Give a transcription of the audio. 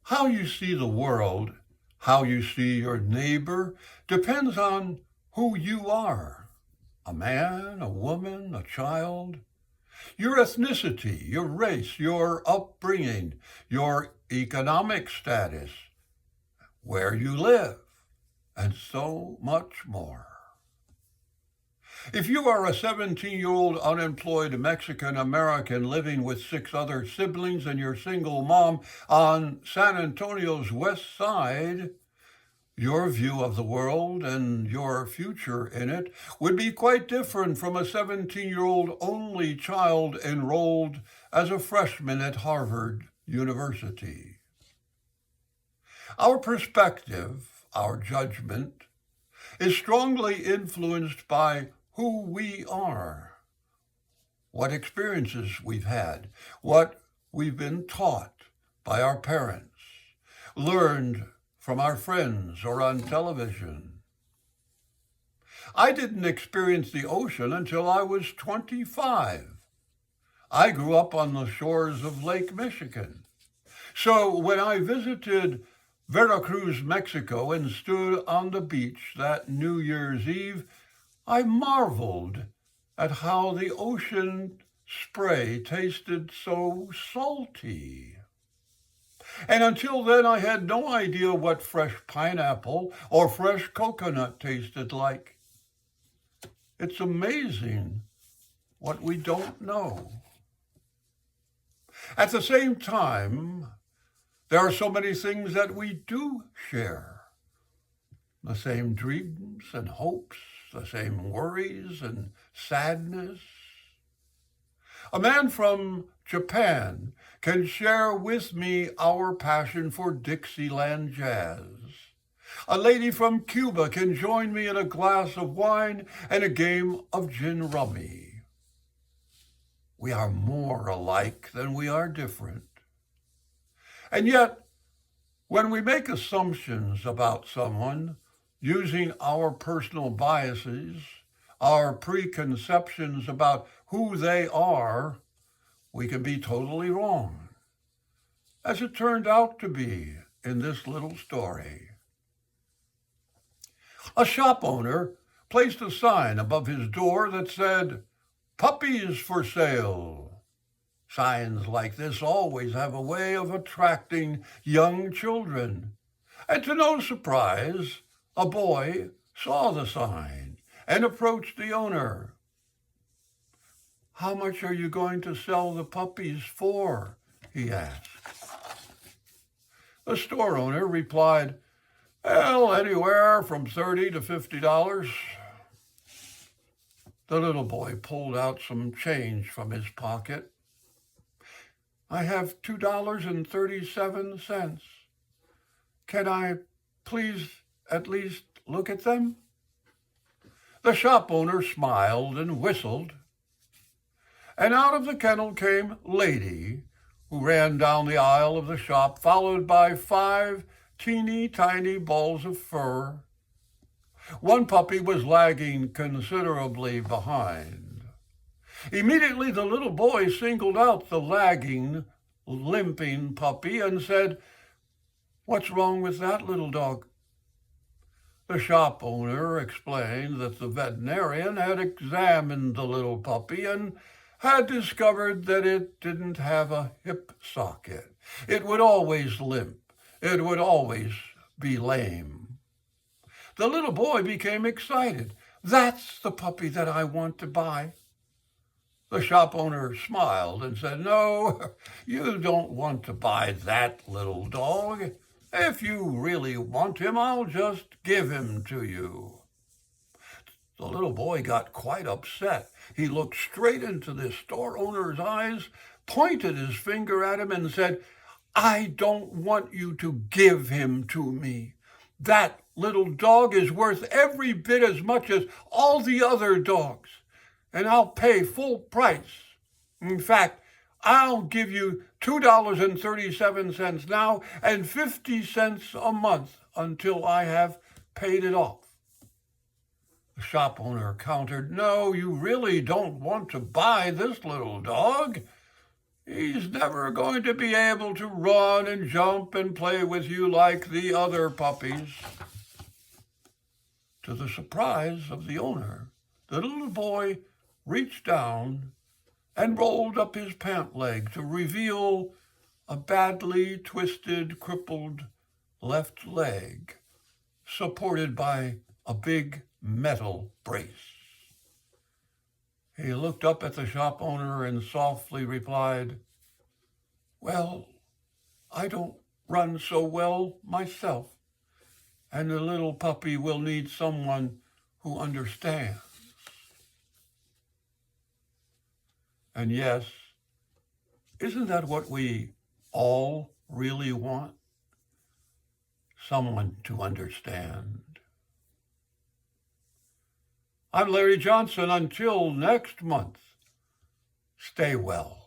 How you see the world, how you see your neighbor, depends on who you are. A man, a woman, a child. Your ethnicity, your race, your upbringing, your economic status, where you live, and so much more. If you are a 17-year-old unemployed Mexican American living with 6 other siblings and your single mom on San Antonio's west side, your view of the world and your future in it would be quite different from a 17-year-old only child enrolled as a freshman at Harvard University. Our perspective, our judgment, is strongly influenced by who we are, what experiences we've had, what we've been taught by our parents, learned from our friends or on television. I didn't experience the ocean until I was 25. I grew up on the shores of Lake Michigan. So when I visited Veracruz, Mexico, and stood on the beach that New Year's Eve, I marveled at how the ocean spray tasted so salty. And until then, I had no idea what fresh pineapple or fresh coconut tasted like. It's amazing what we don't know. At the same time, there are so many things that we do share. The same dreams and hopes, the same worries and sadness. A man from Japan can share with me our passion for Dixieland jazz. A lady from Cuba can join me in a glass of wine and a game of gin rummy. We are more alike than we are different. And yet, when we make assumptions about someone, using our personal biases, our preconceptions about who they are, we can be totally wrong, as it turned out to be in this little story. A shop owner placed a sign above his door that said, "Puppies for Sale." Signs like this always have a way of attracting young children. And to no surprise, a boy saw the sign and approached the owner. "How much are you going to sell the puppies for?" he asked. The store owner replied, "Well, anywhere from $30 to $50. The little boy pulled out some change from his pocket. "I have $2.37. Can I please at least look at them?" The shop owner smiled and whistled, and out of the kennel came Lady, who ran down the aisle of the shop, followed by 5 teeny tiny balls of fur. One puppy was lagging considerably behind. Immediately the little boy singled out the lagging, limping puppy and said, "What's wrong with that little dog?" The shop owner explained that the veterinarian had examined the little puppy and had discovered that it didn't have a hip socket. It would always limp. It would always be lame. The little boy became excited. "That's the puppy that I want to buy." The shop owner smiled and said, "No, you don't want to buy that little dog. If you really want him, I'll just give him to you." The little boy got quite upset. He looked straight into the store owner's eyes, pointed his finger at him, and said, "I don't want you to give him to me. That little dog is worth every bit as much as all the other dogs, and I'll pay full price. In fact, I'll give you $2.37 now and 50 cents a month until I have paid it off." The shop owner countered, "No, you really don't want to buy this little dog. He's never going to be able to run and jump and play with you like the other puppies. To the surprise of the owner, the little boy reached down and rolled up his pant leg to reveal a badly twisted, crippled left leg supported by a big metal brace. He looked up at the shop owner and softly replied, "Well, I don't run so well myself, and the little puppy will need someone who understands." And yes, isn't that what we all really want? Someone to understand. I'm Larry Johnson. Until next month, stay well.